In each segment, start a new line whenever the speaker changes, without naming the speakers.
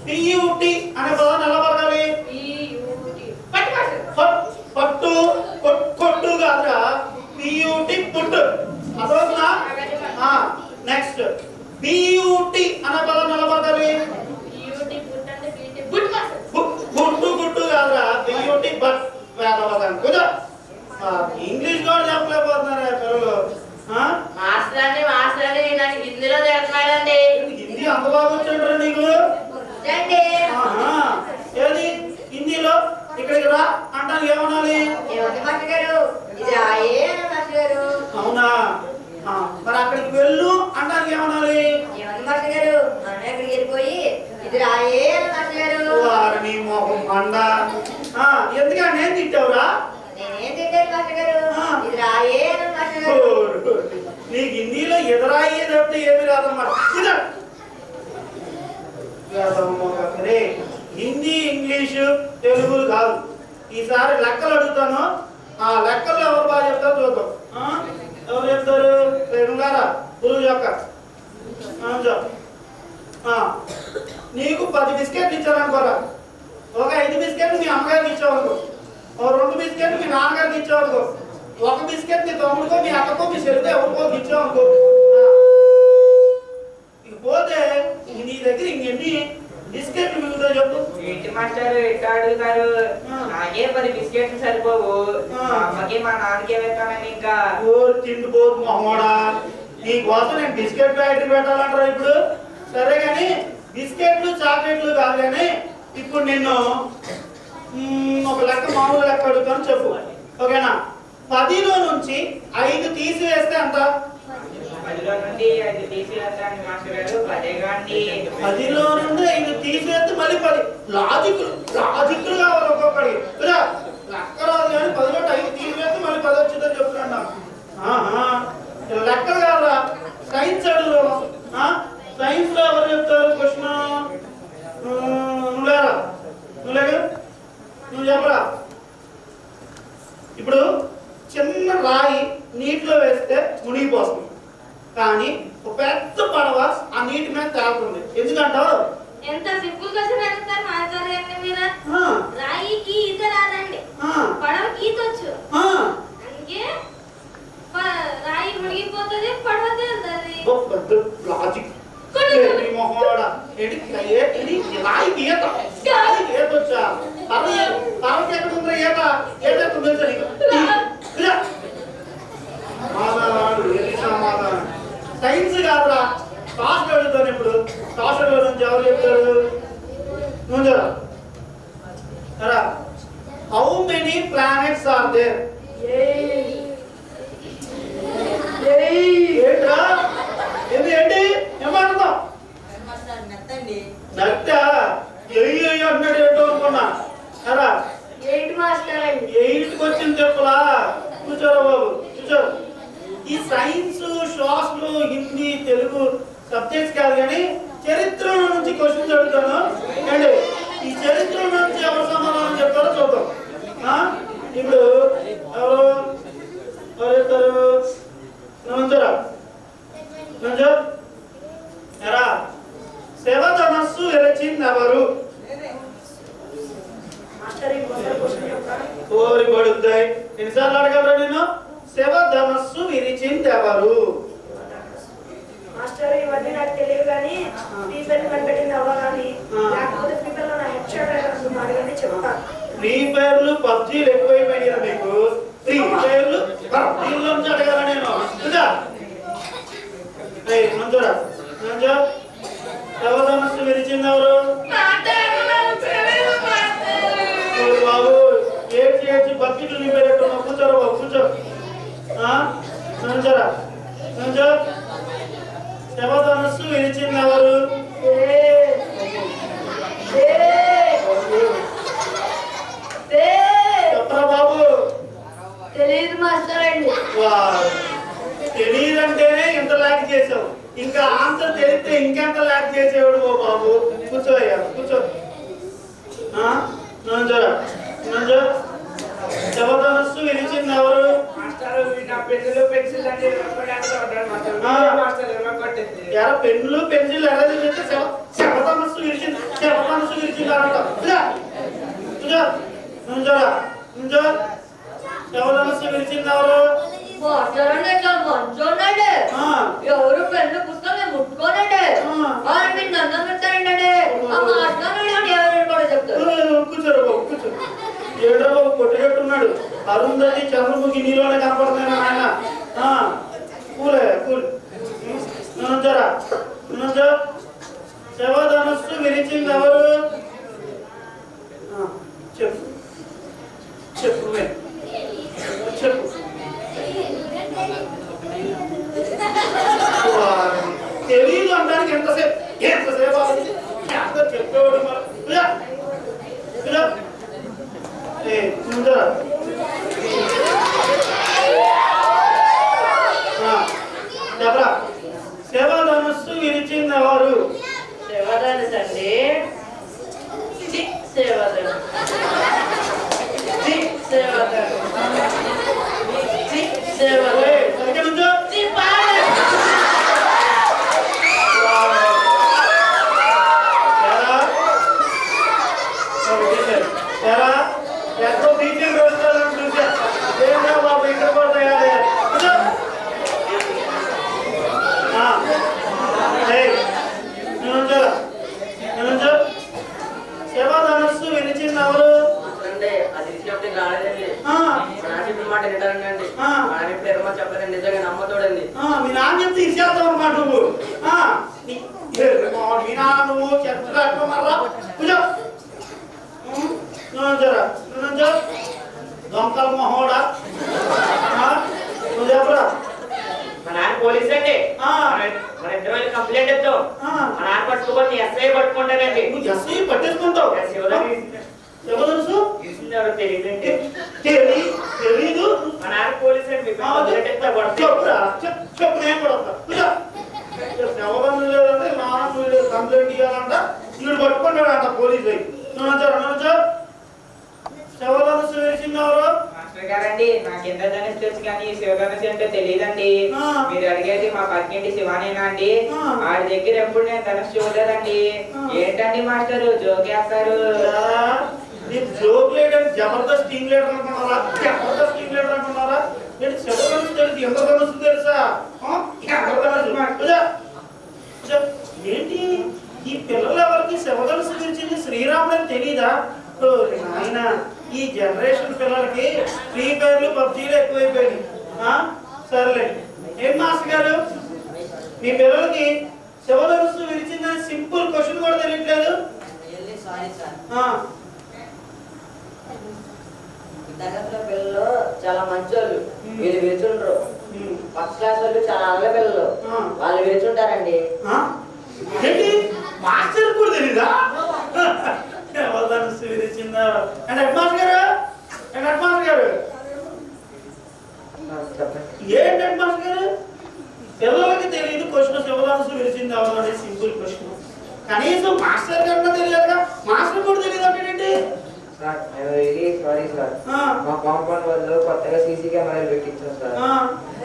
PUT అనే పదాన్ని ఎలా పలకాలి? పట్టు కొట్టు కాదురా, పియూటి పుట్టు. అర్థమవుతుందా? నెక్స్ట్ బియూటి అనే పదాన్ని ఎలా పలకాలి? గుట్టు గుట్టు కాదురా, బియూటి బట్ వేదవదాన్ని కుదా. ఇంగ్లీష్ కూడా చెప్పలేకపోతున్నారా పిల్లలు?
హిందీలో చెప్తున్నాడండి.
హిందీ అంత బాగా వచ్చాడు నీకు? ఏది హిందీలో ఇక్కడికి రా అంటాను ఏమనాలి? అవునా? మరి అక్కడికి వెళ్ళు అంటానికి ఏమనాలి? వారిని మోహం మండ. ఎందుకని నేను తిట్టావురా? నీకు హిందీలో ఎదురాయే తప్పితే ఏమి రాదన్నమాట. హిందీ ఇంగ్లీషు తెలుగు కాదు. ఈసారి లెక్కలు అడుగుతాను, ఆ లెక్కల్లో ఎవరు బాగా చెప్తారు చూద్దాం. ఎవరు చెప్తారు? రేణుగారా గురువు యొక్క నీకు 10 బిస్కెట్లు ఇచ్చారనుకోరా. ఒక 5 బిస్కెట్లు మీ అమ్మగారికి ఇచ్చావనుకో, ఒక 2 బిస్కెట్లు మీ నాన్నగారికి ఇచ్చావనుకో, ఒక బిస్కెట్ మీ తమ్ముడికో మీ అక్కకో మీ చెల్లికో ఎవరికో ఇచ్చావనుకో. ఇకపోతే నీ దగ్గర ఇంకెన్ని బిస్కెట్లు మిగులుతా చెప్పు.
ఏంటి మాస్టర్ ఎట్లా అడుగుతారు? నాకే 10 బిస్కెట్లు సరిపోవు, అమ్మకి మా నాన్నకే పెట్టాలని. ఇంకా
తిండిపోదు మొహోడా, నీకోసం నేను బిస్కెట్ ఫ్యాక్టరీ పెట్టాలంటారా ఇప్పుడు? సరే కానీ బిస్కెట్లు చాక్లెట్లు కాదు కానీ ఇప్పుడు నిన్ను ఒక లెక్క మామూలు లెక్క అడుగుతాను చెప్పు, ఓకేనా? 10లో నుంచి 5 తీసివేస్తే ఎంత?
10లో నుండి 5 తీసివేస్తాను మాస్టర్ గారు.
10లో నుండి 5 తీసివేస్తే మళ్ళీ 10. లాజిక్లు కావాలి ఒక్కొక్కడికి. లెక్క రాదు కానీ 10లో 5 తీసివేస్తే మళ్ళీ 10 వచ్చిందని చెప్తున్నాను. లెక్కలు కాదురా, సైన్స్ అడుగు. సైన్స్ లో ఎవరు చెప్తారు క్వశ్చన్? నువ్వు చెప్పరా? ఇప్పుడు చిన్న రాయి నీటిలో వేస్తే మునిగిపోతుంది, కానీ ఒక పెద్ద పడవ ఆ నీటి మీద తేలుతుంది. ఎందుకంటావు?
ఎంత సింపుల్ క్వశ్చన్ అడుగుతారు మాస్టర్ గారు మీరు. రాయికి ఈత రాదండి, పడవకి ఈత వచ్చు. అందుకే రాయి మునిగిపోతుంది, పడవ తేలుతుంది.
లాజిక్ రాయికి ఈత వచ్చా? పర్వకి ఎక్కడ ఉందా ఈత? ఈత ఎక్కడ తెలుసా నీకు? సైన్స్ కాదురా, కాస్ట్ అడుగుతాను ఇప్పుడు. కాస్ట్ గురించి ఎవరు చెప్తారు? నువ్వు సరా. How many planets are there? ఏంట్రా ఏంటి ఏమంటున్నావు? నత్త అన్నాడు ఏంటో అనుకున్నా. సరా
8 మాస్టర్ అండి.
8కి వచ్చింది చెప్పులా. కూర్చోరా బాబు కూర్చోరు. ఈ science social Hindi Telugu subjects కాదు కానీ చరిత్ర నుంచి క్వశ్చన్స్ అడుగుతాను. అండి ఈ చరిత్ర నుంచి ఎవరు సమాధానం చెప్తారో చూద్దాం. ఇప్పుడు ఎవరు చెప్తారు? నుంచరా ఎరా శివధనస్సు విరచిందెవరు? కోరి పడుద్దాయి. ఎన్నిసార్లు అడగలరా నేను? శివధనస్సు విరిచిందెవరు?
మాస్టర్ ఇవన్నీ నాకు తెలియదు కానీ ఫ్రీఫైర్ కనిపెట్టింది అవ్వ కానీ, లేకపోతే ఫ్రీఫైర్ లో నా హెడ్ షాట్ అంటున్నాడు కానీ చెప్తాను.
ఫ్రీ ఫైర్లు పబ్జీలు ఎక్కువైపోయినా మీకు? ఫ్రీ ఫైర్లు పబ్జీల నుంచి అడగాల నేను? మంచోరా శివధనస్సు విరిచింది ఎవరు? బాబు ఏడ్చి బకెట్లు నింపేటట్టు కూర్చోరా బాబు కూర్చో. నుంచోరా నుంచో. శివధనస్సు విరిచింది ఎవరు? చెప్పరా బాబు.
తెలియదు మాస్టర్ అండి.
తెలియదంటేనే ఇంత ల్యాక్ చేసావు, ఇంకా ఆన్సర్ తెలిస్తే ఇంకెంత ల్యాక్ చేసేవాడు. ఓ బాబు మనసు విరిచిందారంట శివధనస్సు విరిచిందెవరు?
ఎవరు పెన్ను పుస్తకం ముట్టుకోనండి వారు మీరు దండం పెట్టారండి ఆ మాట్లాడు ఎవరు కూడా చెప్తారు.
కూర్చోరు బాబు కూర్చో. ఏడో బాబు కొట్టినట్టున్నాడు. అరుంధతి చంద్రముఖి నీలోనే కనపడుతున్నాను ఆయన. కూలే కూల్ నుంచరా నుంచో. శివధనస్సు విరిచింది ఎవరు? చెప్పు చెప్పు చెప్పు. తెలీదు అంటానికి ఎంతసేపు ఎంతసేపు ఎంత చెప్పేవాడు చెప్పరా. శివధనస్సు విరిచింది ఎవరు?
శివధనుసు అండి. శివధనుసు
ఎంతో టీచింగ్ రెస్టారెంట్ చూసా ఏంటో బాబు ఇక్కడ పోతాయా? శివధనస్సు విరిచింది ఎవరు? మీ నాన్న చెప్తే ఇచ్చేస్తావు అన్నమాట నువ్వు. మీ నాన్న నువ్వు చెప్తా దొంకల మొహోడా నువ్వు చెప్పరా.
మా నాన్న పోలీస్ అండి. మన ఇద్దరు కంప్లైంట్ ఇద్దాం. మా నాన్న పట్టుకోపోతే ఎస్ఐ పట్టుకుంటానండి.
నువ్వు ఎస్ఐ పట్టేసుకుంటావు. శివధనస్సు
తెలియదండి.
తెలీదు.
మా నాన్న పోలీస్ అండి.
చెప్పురా చెప్పు నేను కూడా వస్తా. శివధనస్సు లేదంటే నాన్న కంప్లైంట్ ఇవ్వాలంట. వీడు పట్టుకుంటాడంట పోలీసు అయి. శివధనస్సు విరిచిందెవరు?
మాస్టర్ గారండి నాకు ఎంత ధనుసు తెలుసు కానీ శివధనుసు అంటే తెలియదండి. మీరు అడిగేది మా పక్కింటి శివానేనా అండి? ఆడి దగ్గర ఎప్పుడు నేను ధనుసు చూడలేదండి. ఏంటండి మాస్టర్ జోకేస్తారు?
Joke leader Jabardasth team leader అనుకున్నారా? జబర్దస్త్ టీమ్ లీడర్ అనుకున్నారా? నేను శివధనుసు తెలుసు. ఎంత ధనుసు తెలుసా? ఏంటి ఈ పిల్లలు ఎవరికి శివధనుసు విరిచింది శ్రీరాముడు అని తెలీదా? ఆయన ఈ జనరేషన్ పిల్లలకి ఫ్రీ ఫైర్లు పబ్జీలు ఎక్కువైపోయింది. సరేలే. ఏం మాస్టర్ గారు మీ పిల్లలకి శివధనుస్సు విరిచిందని సింపుల్ క్వశ్చన్ కూడా తెలియట్లేదు.
తరగతిలో పిల్లలు చాలా మంచోళ్ళు, వీళ్ళు విరుచుంటారు. ఫస్ట్ క్లాస్ వాళ్ళు చాలా అల్ల పిల్లలు, వాళ్ళు విరుచుంటారండి.
ఏంటి మాస్టర్ కూడా తెలీదా? శివధనుస్సు విరిచిందా? అండ్ హెడ్ మాస్టర్ గారు హెడ్ మాస్టర్ గారు ఏంటి హెడ్ మాస్టర్ గారు? పిల్లలకి తెలియదు క్వశ్చన్ శివధనుస్సు విరిచింది ఎవరు అనేది సింపుల్ క్వశ్చన్. కనీసం మాస్టర్ కన్నా తెలియదుగా, మాస్టర్ కూడా తెలియదు అంటే
సారీ సార్, మా కాంపౌండ్ వాళ్ళు కొత్తగా సీసీ కెమెరాలు పెట్టించారు సార్.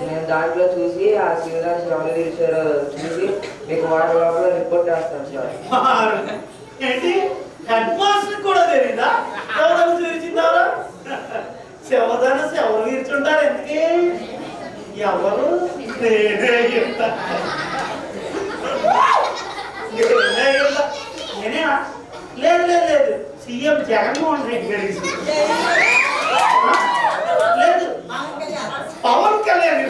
నేను దాంట్లో చూసి ఆ శివధనుస్సు ఎవరు విరిచారో చూసి మీకు వారం లోపల రిపోర్ట్ చేస్తాను సార్.
ఏంటి హెడ్ మాస్టర్ కూడా తెలీదా శివధనుస్సు విరిచిందారా? శివధనుస్సు ఎవరు విరిచుంటారు? ఎందుకే ఎవరు? నేనేనా? లేదు లేదు లేదు, సీఎం జగన్మోహన్ రెడ్డి గారి లేదు, పవన్ కళ్యాణ్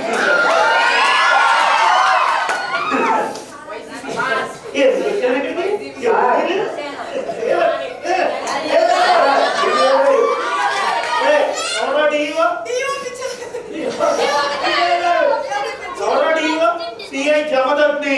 సిఐ జమదగ్ని